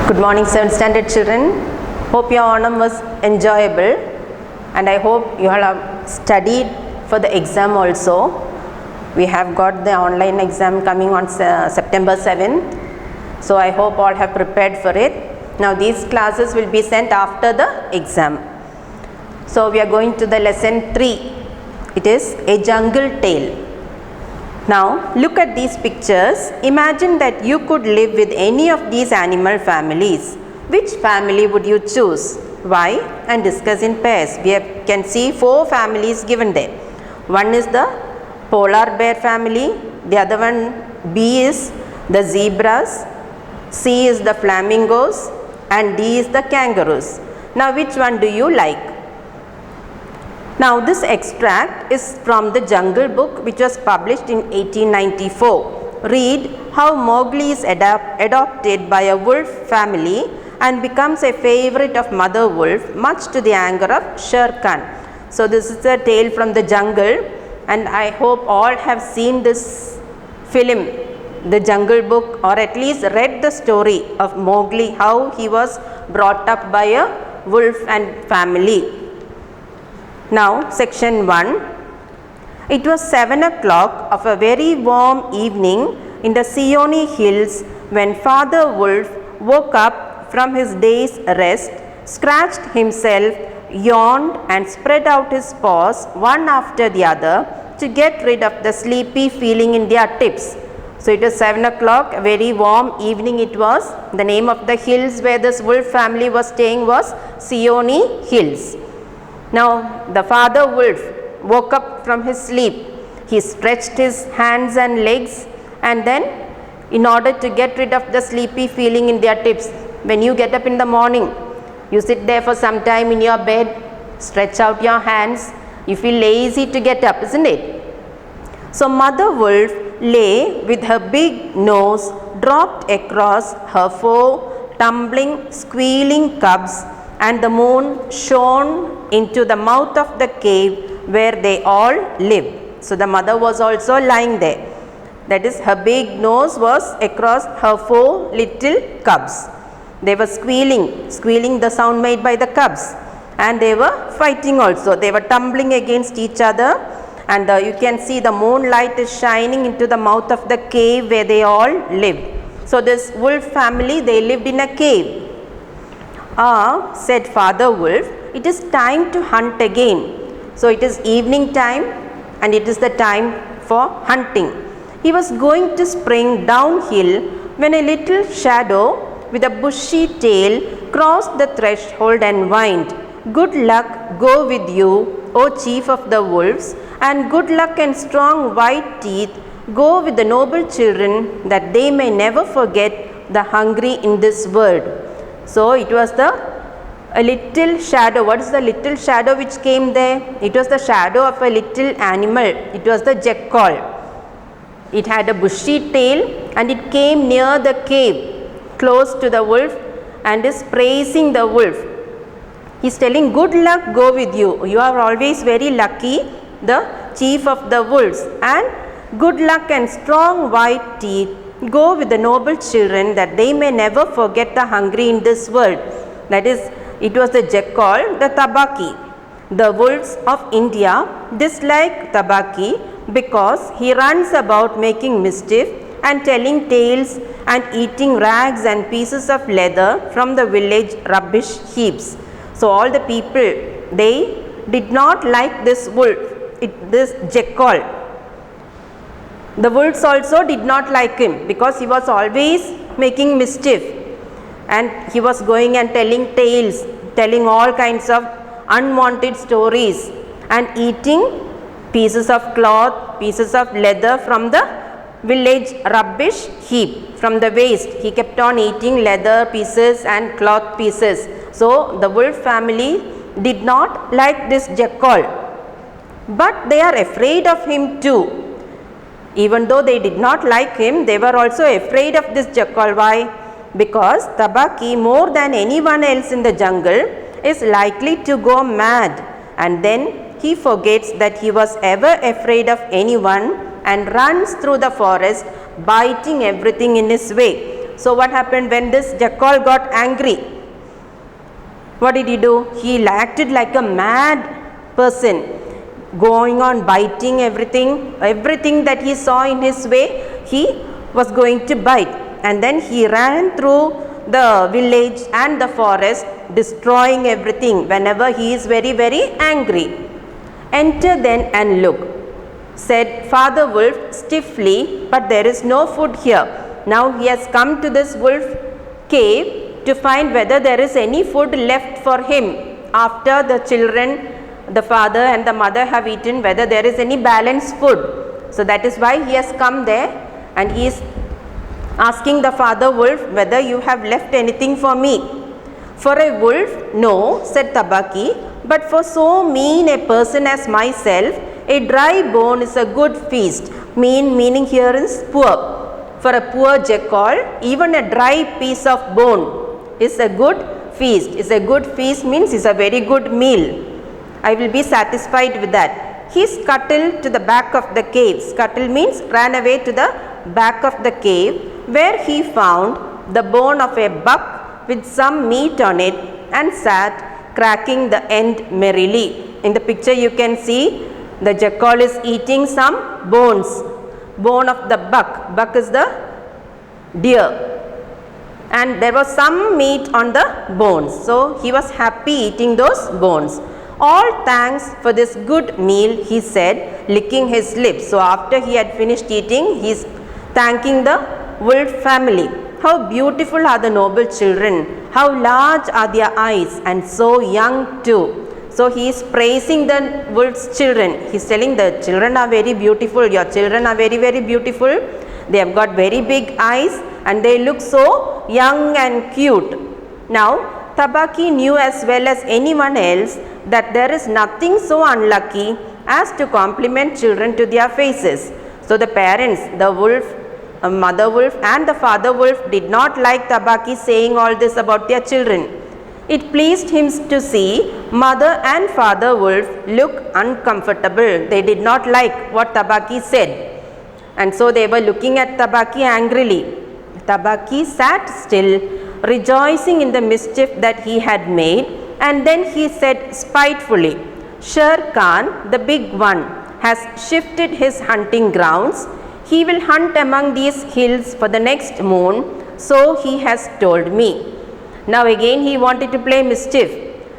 Good morning, 7th standard children. Hope your Onam was enjoyable, and I hope you all have studied for the exam also. We have got the online exam coming on September 7th, so I hope all have prepared for it. Now these classes will be sent after the exam. So we are going to the lesson 3. It is a jungle tale. Now look at these pictures. Imagine that you could live with any of these animal families. Which family would you choose? Why? And discuss in pairs. We can see 4 families given there. One is the polar bear family. The other one, B, is the zebras. C is the flamingos. And D is the kangaroos. Now which one do you like? Now this extract is from the Jungle Book, which was published in 1894. Read how Mowgli is adopted by a wolf family and becomes a favorite of Mother Wolf, much to the anger of Shere Khan. So this is a tale from the jungle, and I hope all have seen this film, the Jungle Book, or at least read the story of Mowgli, how he was brought up by a wolf and family. Now section 1. It was 7 o'clock of a very warm evening in the Seeonee Hills when Father Wolf woke up from his day's rest, scratched himself, yawned and spread out his paws one after the other to get rid of the sleepy feeling in their tips. So it was 7 o'clock, a very warm evening it was. The name of the hills where this wolf family was staying was Seeonee Hills. Now the father wolf woke up from his sleep. He stretched his hands and legs, and then in order to get rid of the sleepy feeling in their tips, when you get up in the morning, you sit there for some time in your bed, stretch out your hands, you feel lazy to get up, isn't it? So Mother Wolf lay with her big nose dropped across her 4 tumbling, squealing cubs, and the moon shone into the mouth of the cave where they all lived. So the mother was also lying there. That is, her big nose was across her 4 little cubs. They were squealing the sound made by the cubs, and they were fighting also. They were tumbling against each other, and you can see the moonlight is shining into the mouth of the cave where they all lived. So this wolf family, they lived in a cave. Ah, said Father Wolf, it is time to hunt again. So it is evening time, and it is the time for hunting. He was going to spring downhill when a little shadow with a bushy tail crossed the threshold and whined, "Good luck go with you, O chief of the wolves, and good luck and strong white teeth go with the noble children, that they may never forget the hungry in this world." So it was a little shadow. What is the little shadow which came there? It was the shadow of a little animal. It was the jackal. It had a bushy tail, and it came near the cave, close to the wolf, and is praising the wolf. He is telling, "Good luck go with you. You are always very lucky, the chief of the wolves, and good luck and strong white teeth go with the noble children, that they may never forget the hungry in this world." That is, it was the jackal, the tabaki. The wolves of India dislike tabaki because he runs about making mischief and telling tales and eating rags and pieces of leather from the village rubbish heaps. So all the people, they did not like this wolf, this jackal. The wolves also did not like him because he was always making mischief, and he was going and telling tales, telling all kinds of unwanted stories, and eating pieces of cloth, pieces of leather from the village rubbish heap, from the waste. He kept on eating leather pieces and cloth pieces. So the wolf family did not like this jackal, but they are afraid of him too. Even though they did not like him, they were also afraid of this jackal. Why? Because tabaki, more than anyone else in the jungle, is likely to go mad, and then he forgets that he was ever afraid of anyone and runs through the forest, biting everything in his way. So what happened when this jackal got angry? What did he do? He acted like a mad person, going on biting everything that he saw in his way, he was going to bite. And then he ran through the village and the forest, destroying everything whenever he is very, very angry. Enter then and look, said Father Wolf stiffly, but there is no food here. Now he has come to this wolf cave to find whether there is any food left for him after the children, the father and the mother have eaten, whether there is any balanced food. So that is why he has come there, and he is asking the Father Wolf whether you have left anything for me. For a wolf, no, said Tabaki, but for so mean a person as myself, a dry bone is a good feast. Meaning here is poor. For a poor jackal, even a dry piece of bone is a good feast. Is a good feast means is a very good meal. I will be satisfied with that. He scuttled to the back of the cave. Scuttle means ran away to the back of the cave, where he found the bone of a buck with some meat on it, and sat cracking the end merrily. In the picture you can see the jackal is eating some bones. Bone of the buck. Buck is the deer. And there was some meat on the bones. So he was happy eating those bones. All thanks for this good meal, he said, licking his lips. So after he had finished eating, he is thanking the wolf family. How beautiful are the noble children. How large are their eyes, and so young too. So he is praising the wolf's children. He is telling the children are very beautiful. Your children are very, very beautiful. They have got very big eyes and they look so young and cute. Now Tabaki knew as well as anyone else that there is nothing so unlucky as to compliment children to their faces. So the parents, the wolf, mother wolf and the father wolf did not like Tabaki saying all this about their children. It pleased him to see mother and father wolf look uncomfortable. They did not like what Tabaki said, and so they were looking at Tabaki angrily. Tabaki sat still, rejoicing in the mischief that he had made, and then he said spitefully, Sher Khan, the big one, has shifted his hunting grounds. He will hunt among these hills for the next moon, so he has told me. Now again he wanted to play mischief.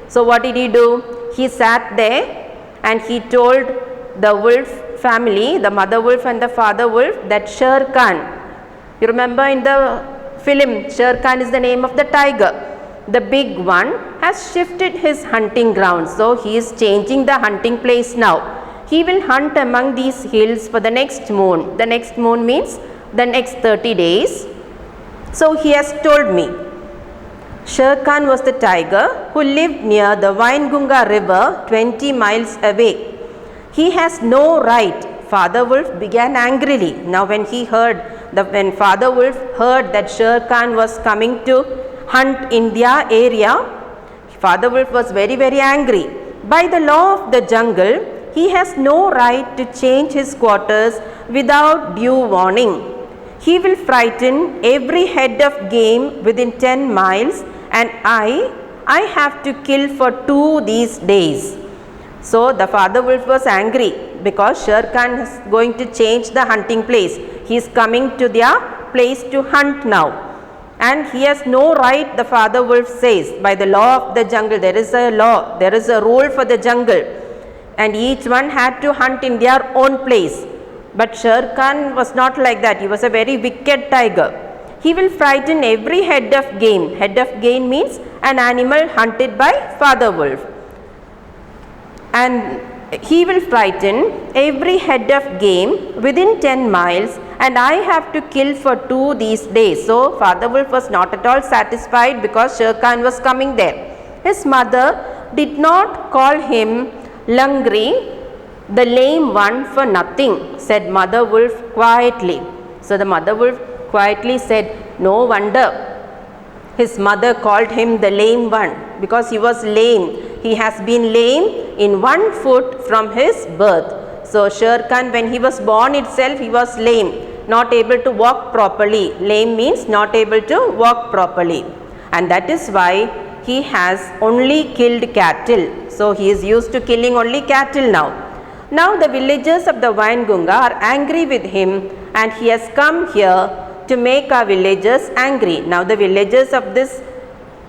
So what did he do? He sat there and he told the wolf family, the mother wolf and the father wolf, that Sher Khan, you remember in the film, Sher Khan is the name of the tiger. The big one has shifted his hunting grounds. So he is changing the hunting place now. He will hunt among these hills for the next moon. The next moon means the next 30 days. So he has told me. Sher Khan was the tiger who lived near the Waingunga river 20 miles away. He has no right. Father Wolf began angrily. Now when Father Wolf heard that Sher Khan was coming to hunt in their area, Father Wolf was very, very angry. By the law of the jungle, he has no right to change his quarters without due warning. He will frighten every head of game within 10 miles, and I have to kill for 2 these days. So the father wolf was angry because Sher Khan is going to change the hunting place. He is coming to their place to hunt now, and he has no right, the father wolf says. By the law of the jungle, there is a law, there is a rule for the jungle, and each one had to hunt in their own place. But Sher Khan was not like that. He was a very wicked tiger. He will frighten every head of game. Head of game means an animal hunted by father wolf. And he will frighten every head of game within 10 miles, and I have to kill for 2 these days. So father wolf was not at all satisfied because Sher Khan was coming there. His mother did not call him Langri, the lame one, for nothing, said mother wolf quietly. So the mother wolf quietly said, no wonder his mother called him the lame one, because he was lame. He has been lame in 1 foot from his birth. So Sher Khan, when he was born itself, he was lame. not able to walk properly. Lame means not able to walk properly, and that is why he has only killed cattle. So he is used to killing only cattle now. Now the villagers of the Waingunga are angry with him, and he has come here to make our villagers angry. Now the villagers of this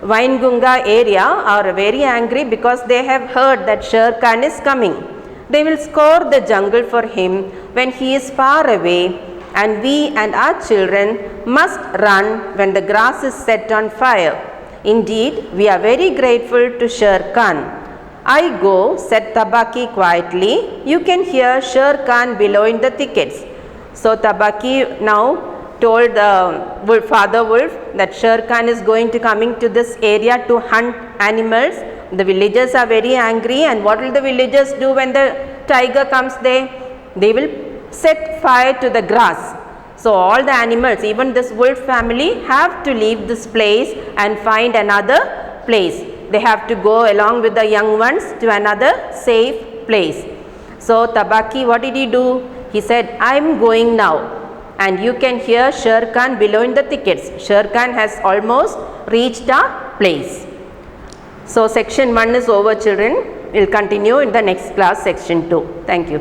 Waingunga area are very angry because they have heard that Sher Khan is coming. They will scour the jungle for him when he is far away, and we and our children must run when the grass is set on fire. Indeed, we are very grateful to Sher Khan. I go, said Tabaki quietly. You can hear Sher Khan below in the thickets. So Tabaki now told the father wolf that Sher Khan is going to coming to this area to hunt animals. The villagers are very angry, and what will the villagers do when the tiger comes there? They will set fire to the grass. So all the animals, even this wolf family, have to leave this place and find another place. They have to go along with the young ones to another safe place. So Tabaki, what did he do? He said, I am going now, and you can hear Sher Khan below in the thickets. Sher Khan has almost reached our place. So section 1 is over, children. We will continue in the next class, section 2. Thank you.